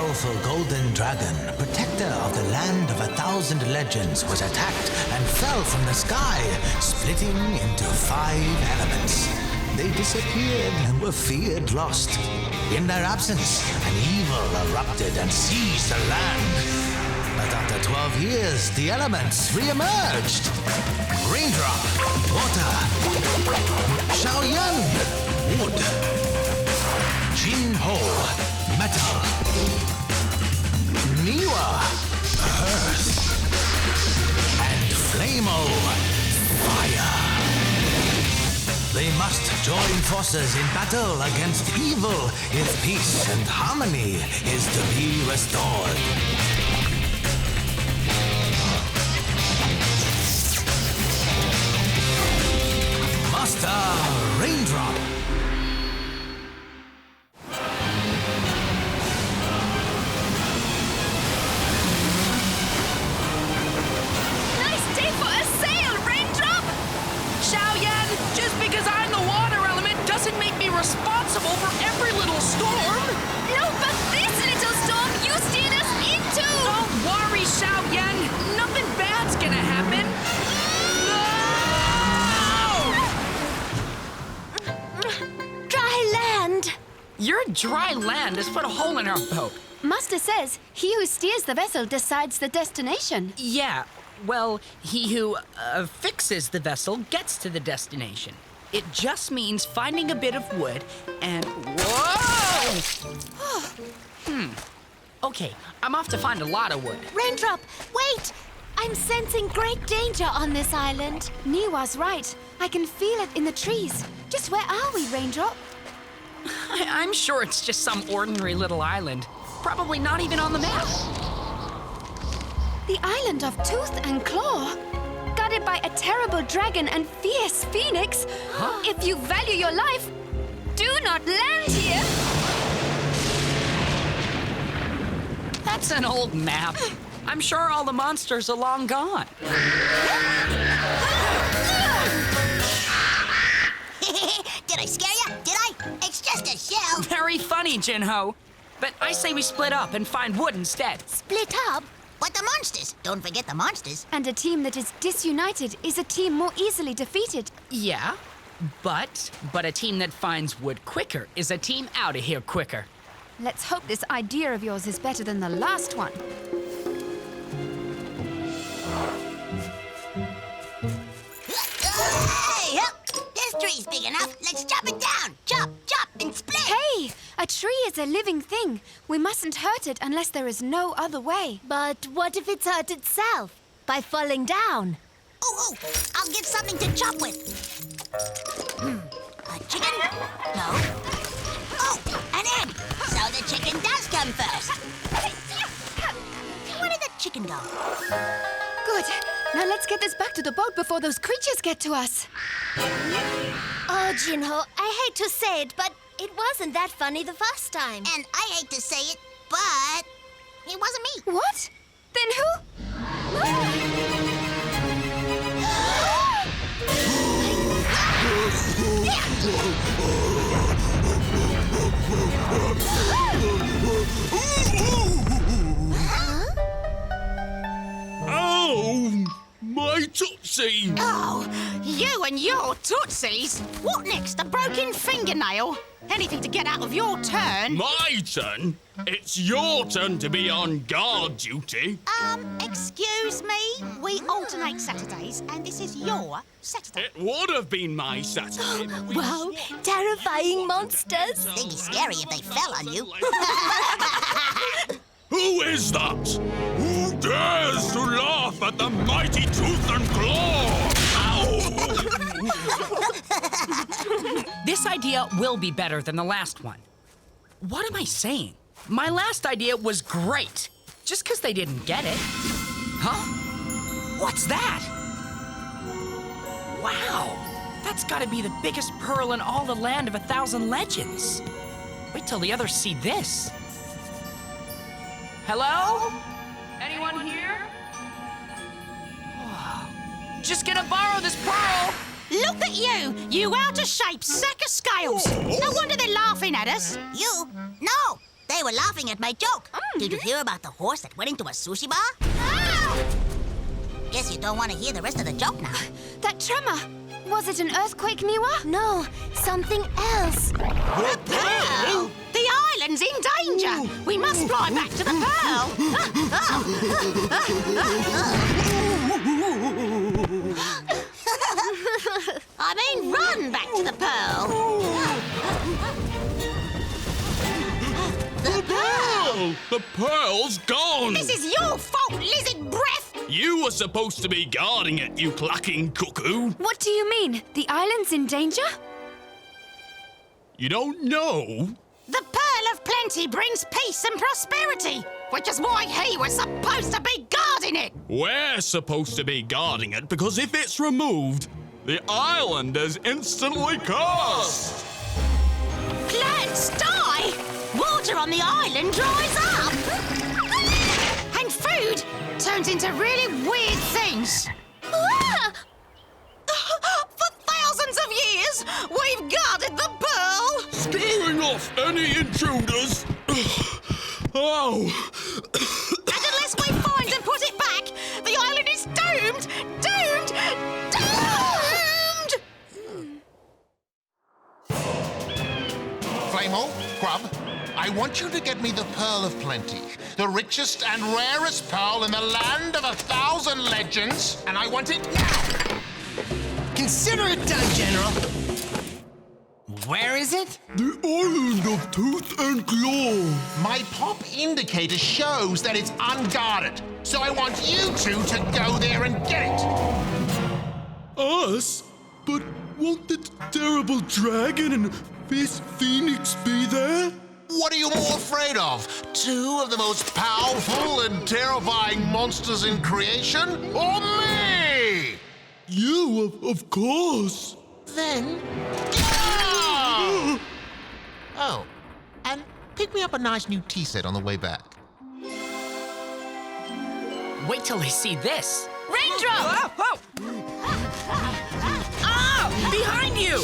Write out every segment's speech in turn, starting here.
powerful golden dragon, protector of the land of 1,000 legends, was attacked and fell from the sky, splitting into 5 elements. They disappeared and were feared lost. In their absence, an evil erupted and seized the land. But after 12 years, the elements re-emerged. Raindrop, water. Xiaoyan, wood. Jinho, metal. Niwa, earth. And Flamo, fire. They must join forces in battle against evil if peace and harmony is to be restored. Master Raindrop. Nice day for a sail, Raindrop! Xiaoyan, just because I'm the water element doesn't make me responsible for every little storm. No, but this little storm you steered us into! Don't worry, Xiaoyan. Nothing bad's gonna happen. Dry land! Your dry land has put a hole in our boat. Master says he who steers the vessel decides the destination. Yeah, well, he who fixes the vessel gets to the destination. It just means finding a bit of wood and... Whoa! Okay, I'm off to find a lot of wood. Raindrop, wait! I'm sensing great danger on this island. Niwa's right. I can feel it in the trees. Just where are we, Raindrop? I'm sure it's just some ordinary little island. Probably not even on the map. The island of Tooth and Claw? Guarded by a terrible dragon and fierce phoenix? Huh? If you value your life, do not land here! That's an old map. I'm sure all the monsters are long gone. Did I scare you? Did I? It's just a shell. Very funny, Jinho. But I say we split up and find wood instead. Split up? But the monsters. Don't forget the monsters. And a team that is disunited is a team more easily defeated. Yeah, but a team that finds wood quicker is a team out of here quicker. Let's hope this idea of yours is better than the last one. Hey, up! This tree's big enough. Let's chop it down. Chop, chop, and split. Hey! A tree is a living thing. We mustn't hurt it unless there is no other way. But what if it's hurt itself by falling down? Oh, I'll get something to chop with. A chicken? No. Oh, an egg. So the chicken does come first. Where did the chicken go? Good. Now let's get this back to the boat before those creatures get to us. Oh, Jinho, I hate to say it, but it wasn't that funny the first time. And I hate to say it, but it wasn't me. What? Then who? Oh, my Tootsie! Oh, you and your tootsies. What next? A broken fingernail? Anything to get out of your turn? My turn? It's your turn to be on guard duty. Excuse me? We alternate Saturdays, and this is your Saturday. It would have been my Saturday. but we Wow, swapped terrifying monsters. They'd be scary if they fell on you. Who is that? Who dares to laugh at the mighty Tooth and Claw? Ow! This idea will be better than the last one. What am I saying? My last idea was great. Just because they didn't get it. Huh? What's that? Wow. That's got to be the biggest pearl in all the land of 1,000 legends. Wait till the others see this. Hello? Anyone here? Just gonna borrow this pearl. Look at you! You out of shape sack of scales! No wonder they're laughing at us. You? No, They were laughing at my joke. Did you hear about the horse that went into a sushi bar? Ah! Guess you don't want to hear the rest of the joke now. That tremor! Was it an earthquake, Niwa? No, something else. The pearl! The island's in danger! We must fly back to the pearl! I mean, run back to the pearl! The pearl! The pearl's gone! This is your fault, lizard breath! You were supposed to be guarding it, you clucking cuckoo! What do you mean? The island's in danger? You don't know? The Pearl of Plenty brings peace and prosperity, which is why he was supposed to be guarding it! We're supposed to be guarding it because if it's removed, the island is instantly cursed! Plants die! Water on the island dries up! And food turns into really weird things. Ah! For thousands of years, we've guarded the pearl! Scaring off any intruders! Oh! And unless we find and put it back, the island is doomed! Doomed! Doomed! Flamo, Grub, I want you to get me the Pearl of Plenty, the richest and rarest pearl in the land of 1,000 legends, and I want it now! Consider it done, General. Where is it? The island of Tooth and Claw! My pop indicator shows that it's unguarded, so I want you two to go there and get it! Us? But won't the terrible dragon and fierce phoenix be there? What are you more afraid of? Two of the most powerful and terrifying monsters in creation? Or me? You, of course! Then... Oh, and pick me up a nice new tea set on the way back. Wait till they see this. Raindrop! Oh! Ah! Behind you!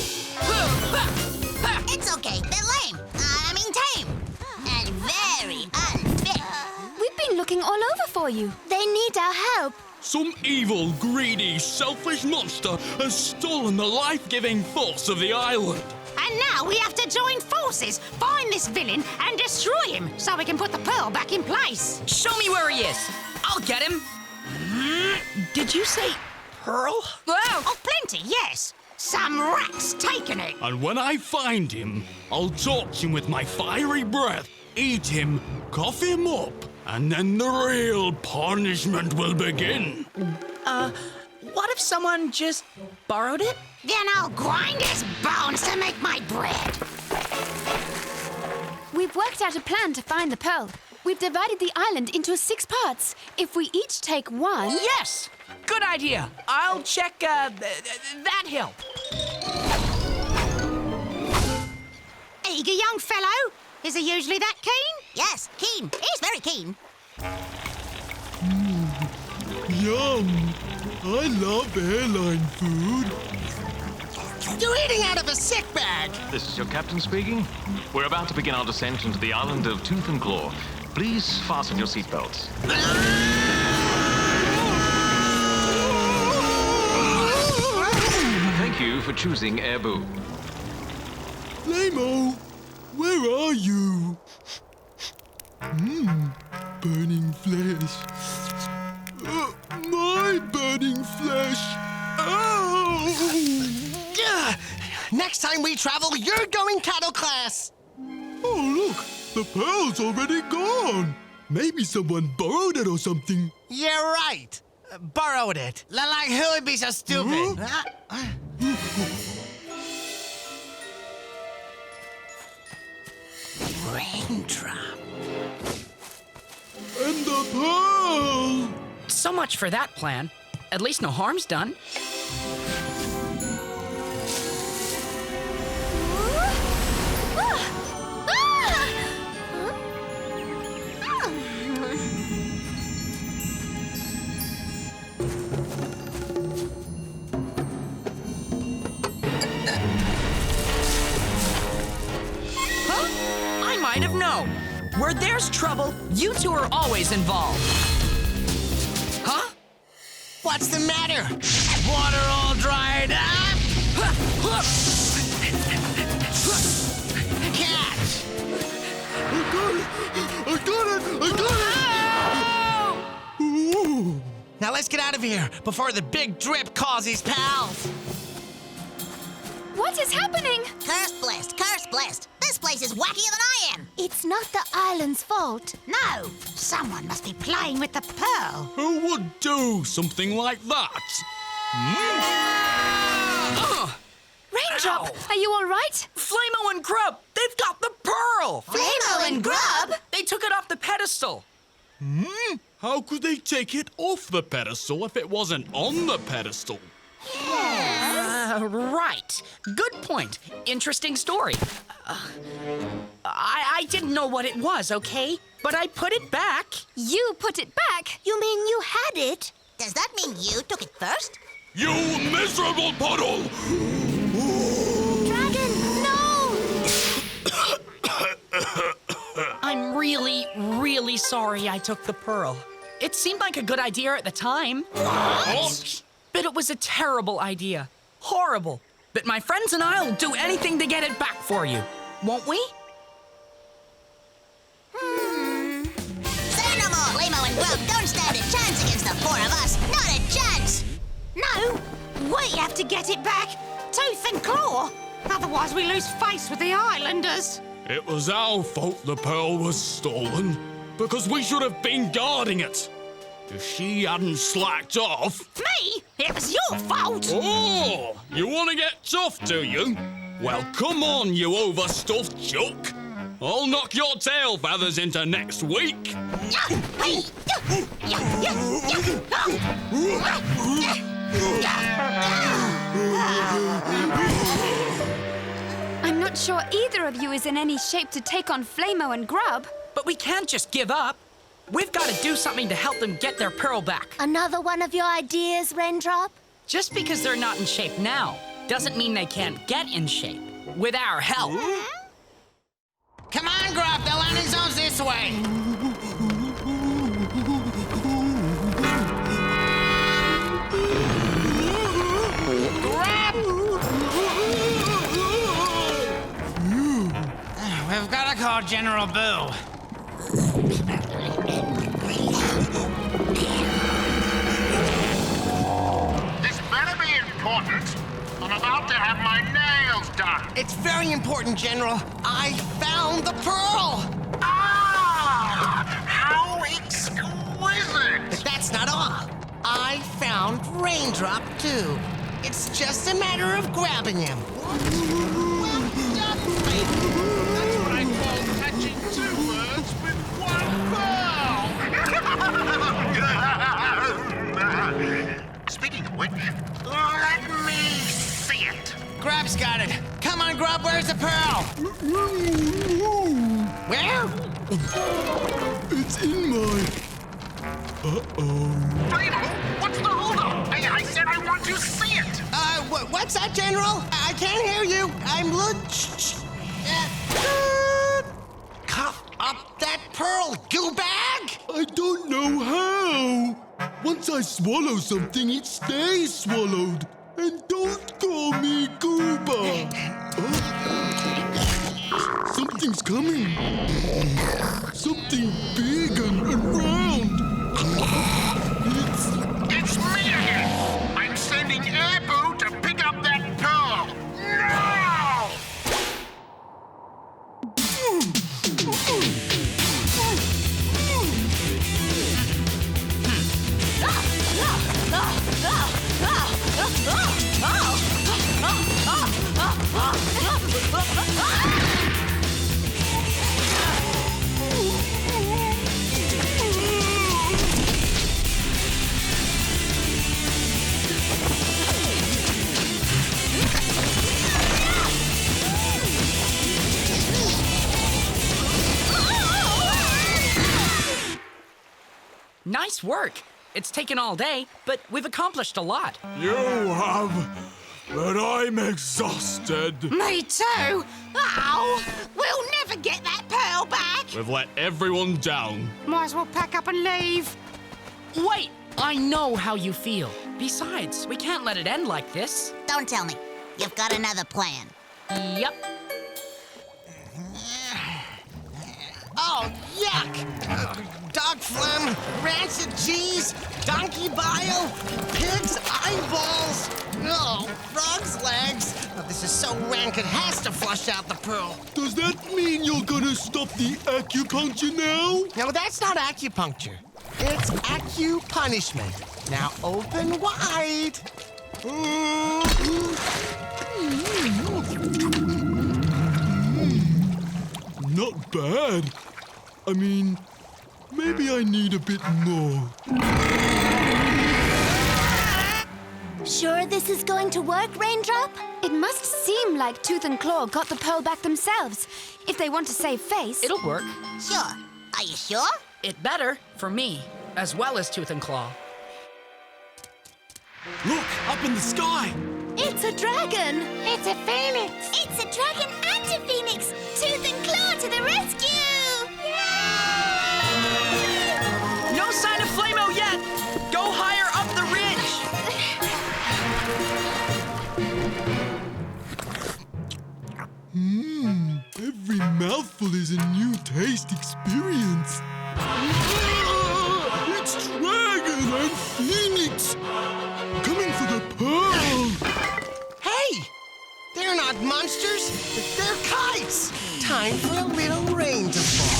It's okay, they're lame. Tame. And very unfit. We've been looking all over for you. They need our help. Some evil, greedy, selfish monster has stolen the life-giving force of the island. And now we have to join forces, find this villain, and destroy him so we can put the pearl back in place. Show me where he is. I'll get him. Did you say pearl? Wow! Oh, plenty, yes. Some rat's taken it. And when I find him, I'll torch him with my fiery breath, eat him, cough him up, and then the real punishment will begin. What if someone just borrowed it? Then I'll grind his bones to make my bread. We've worked out a plan to find the pearl. We've divided the island into 6 parts. If we each take one... Yes! Good idea. I'll check that hill. Eager young fellow. Is he usually that keen? Yes, keen. He's very keen. Yum! I love airline food. You're eating out of a sick bag. This is your captain speaking. We're about to begin our descent into the island of Tooth and Claw. Please fasten your seatbelts. Thank you for choosing Airbo. Lamo, where are you? Burning flesh. My burning flesh. Oh! Ugh. Next time we travel, you're going cattle class. Oh, look, the pearl's already gone. Maybe someone borrowed it or something. You're right. Borrowed it. Like who would be so stupid? Raindrop. And the pearl! So much for that plan. At least no harm's done. Huh? I might have known. Where there's trouble, you two are always involved. Huh? What's the matter? Water all dried up? Catch! I got it! Ooh. Now let's get out of here before the big drip causes pals. What is happening? Cursed blessed, cursed blessed. This place is wackier than I am. It's not the island's fault. No, someone must be playing with the pearl. Who would do something like that? Raindrop, Ow. are you all right? Flamo and Grub, they've got the pearl! Flamo and Grub? They took it off the pedestal. How could they take it off the pedestal if it wasn't on the pedestal? Right. Good point. Interesting story. I didn't know what it was, okay? But I put it back. You put it back. You mean you had it? Does that mean you took it first? You miserable puddle! Dragon, no! I'm really, really sorry I took the pearl. It seemed like a good idea at the time. What? But it was a terrible idea. Horrible. But my friends and I'll do anything to get it back for you. Won't we? Say no more, Limo and Grub. Don't stand a chance against the four of us. Not a chance. No, we have to get it back, tooth and claw. Otherwise we lose face with the islanders. It was our fault the pearl was stolen, because we should have been guarding it. If she hadn't slacked off... Me? It was your fault. Oh, you want to get tough, do you? Well, come on, you overstuffed joke. I'll knock your tail feathers into next week. I'm not sure either of you is in any shape to take on Flamo and Grub. But we can't just give up. We've got to do something to help them get their pearl back. Another one of your ideas, Raindrop? Just because they're not in shape now doesn't mean they can't get in shape. With our help. Come on, Grub. The landing zone's this way. Grub! We've got to call General Boo. This better be important. I'm about to have my nails done. It's very important, General. I found the pearl. Ah! How exquisite! But that's not all. I found Raindrop, too. It's just a matter of grabbing him. Well done, baby. That's what I call catching two birds with one pearl. Speaking of which, let me see it. Grub's got it. Come on, Grub, where's the pearl? Where? It's in my... Flamo, what's the holdup? I said I want to see it. What's that, General? I can't hear you. I'm cough up that pearl, you bag! I don't know how. Once I swallow something, it stays swallowed. And don't call me Gooba. Something's coming. Something big and round. It's me again. I'm sending Air Boo to pick up that pearl. Now! Nice work. It's taken all day, but we've accomplished a lot. You have, but I'm exhausted. Me too. Oh, we'll never get that pearl back. We've let everyone down. Might as well pack up and leave. Wait! I know how you feel. Besides, we can't let it end like this. Don't tell me. You've got another plan. Yep. Oh, yuck! Dog phlegm, rancid cheese, donkey bile, pig's eyeballs, oh, frog's legs. Oh, this is so rank it has to flush out the pearl. Does that mean you're gonna stop the acupuncture now? No, that's not acupuncture. It's acupunishment. Now open wide. Not bad. I mean, maybe I need a bit more. Sure this is going to work, Raindrop? It must seem like Tooth and Claw got the pearl back themselves. If they want to save face. It'll work. Sure. Are you sure? It better, for me, as well as Tooth and Claw. Look, up in the sky. It's a dragon! It's a phoenix. It's a dragon and a phoenix! Tooth and Claw to the rescue! Yay! No sign of Flamo yet! Go higher up the ridge! Every mouthful is a new taste experience. It's Dragon and Phoenix! Coming for the pearl! Hey! They're not monsters, they're kites! Time for a little rain to fall.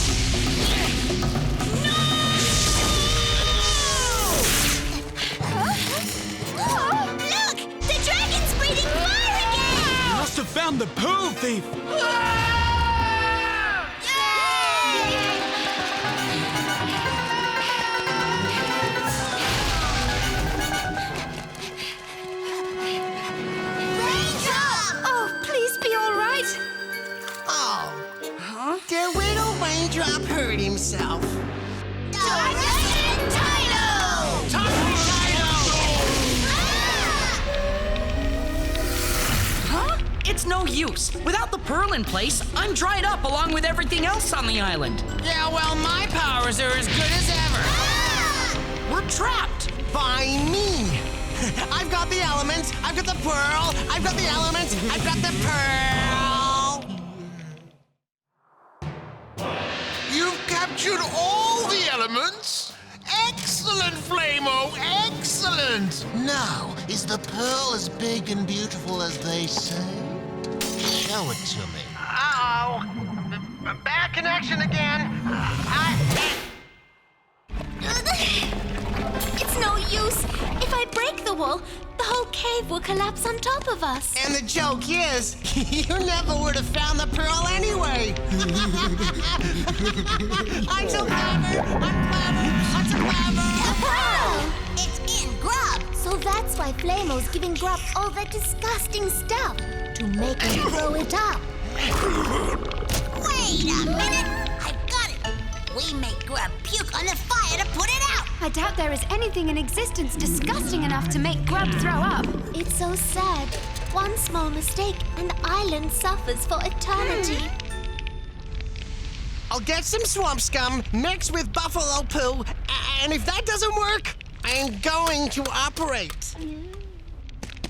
Look! The dragon's breathing fire again! Must have found the pearl thief! Oh, please be all right. Oh. Their little Raindrop hurt himself. Huh? It's no use. Without the pearl in place, I'm dried up along with everything else on the island. Yeah, well, my powers are as good as ever. We're trapped. By me. I've got the elements, I've got the pearl, I've got the elements, I've got the pearl. You've captured all the elements? Excellent, Flamo! Excellent! Now, is the pearl as big and beautiful as they say? Show it to me. Uh-oh. Bad connection again. It's no use. If I break the wall, the whole cave will collapse on top of us. And the joke is, you never would have found the pearl anyway. I'm so clever. I'm so clever. The pearl! It's in Grub. So that's why Flamo's giving Grub all that disgusting stuff to make him throw it up. Wait a minute. I've got it. We make Grub puke on the fire to put it out. I doubt there is anything in existence disgusting enough to make Grub throw up. It's so sad. One small mistake and the island suffers for eternity. I'll get some swamp scum mixed with buffalo poo, and if that doesn't work, I'm going to operate.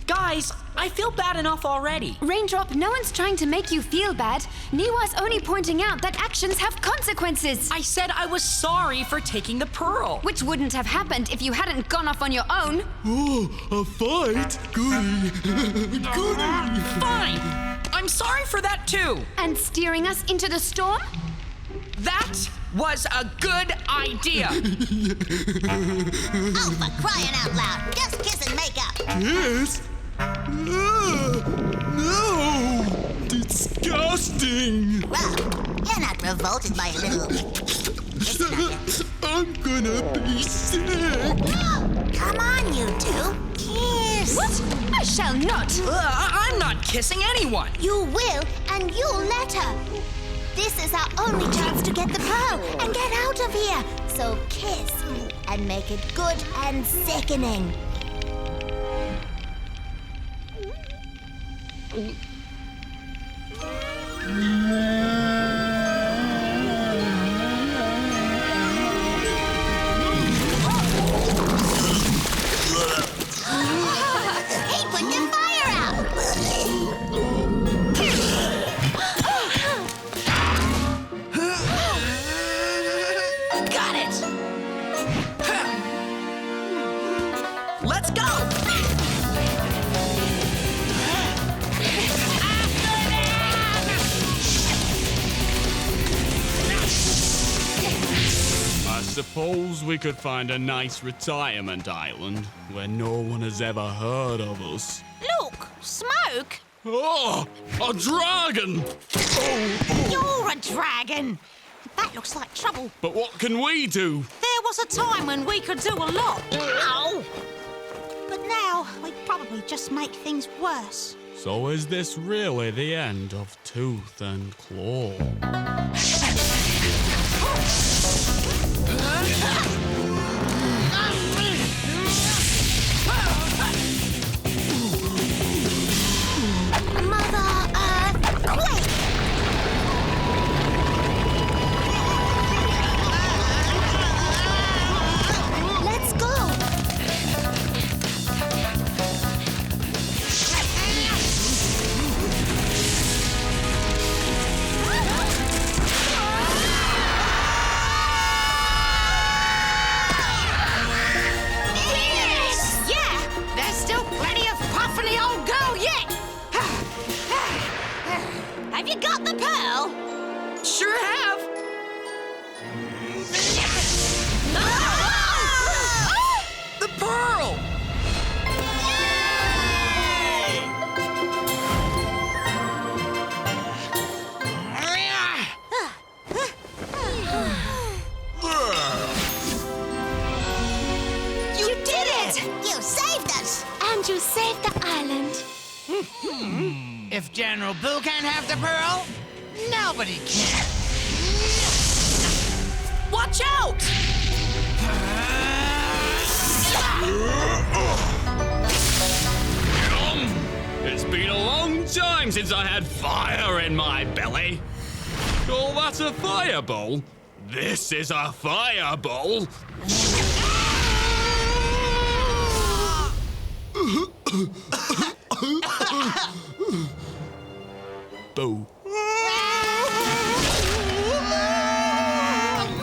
Guys, I feel bad enough already. Raindrop, no one's trying to make you feel bad. Niwa's only pointing out that actions have consequences. I said I was sorry for taking the pearl. Which wouldn't have happened if you hadn't gone off on your own. Oh, a fight? Goody. Goody. Fine. I'm sorry for that too. And steering us into the storm? That was a good idea. Oh, for crying out loud. Just kiss and make up. Kiss? No! Disgusting! Well, you're not revolted by a little kissing of it. I'm gonna be sick! Come on, you two. Kiss. What? I shall not. I'm not kissing anyone. You will, and you'll let her. This is our only chance to get the pearl and get out of here. So kiss and make it good and sickening. I suppose we could find a nice retirement island where no one has ever heard of us. Look, smoke. Oh, a dragon! Oh. You're a dragon. That looks like trouble. But what can we do? There was a time when we could do a lot. Ow! But now we'd probably just make things worse. So is this really the end of Tooth and Claw? Mother Earth, quick! Let's go! Yeah, there's still plenty of puff in the old girl yet. Have you got the pearl? Sure have. The pearl! You did it! You saved us! And you saved the island. If General Boo can't have the pearl, nobody can. Watch out! It's been a long time since I had fire in my belly. Oh, that's a fireball. This is a fireball. Boo.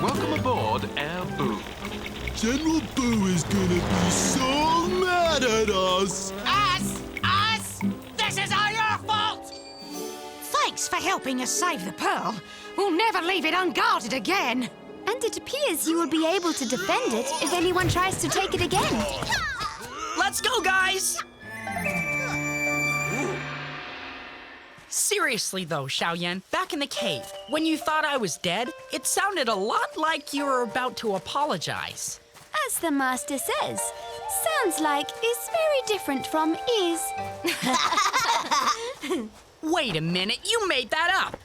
Welcome aboard Air Boo. General Boo is gonna be so mad at us. Us! This is all your fault! Thanks for helping us save the pearl. We'll never leave it unguarded again. And it appears you will be able to defend it if anyone tries to take it again. Let's go, guys! Seriously, though, Xiaoyan, back in the cave, when you thought I was dead, it sounded a lot like you were about to apologize. As the master says, sounds like is very different from is. Wait a minute, you made that up!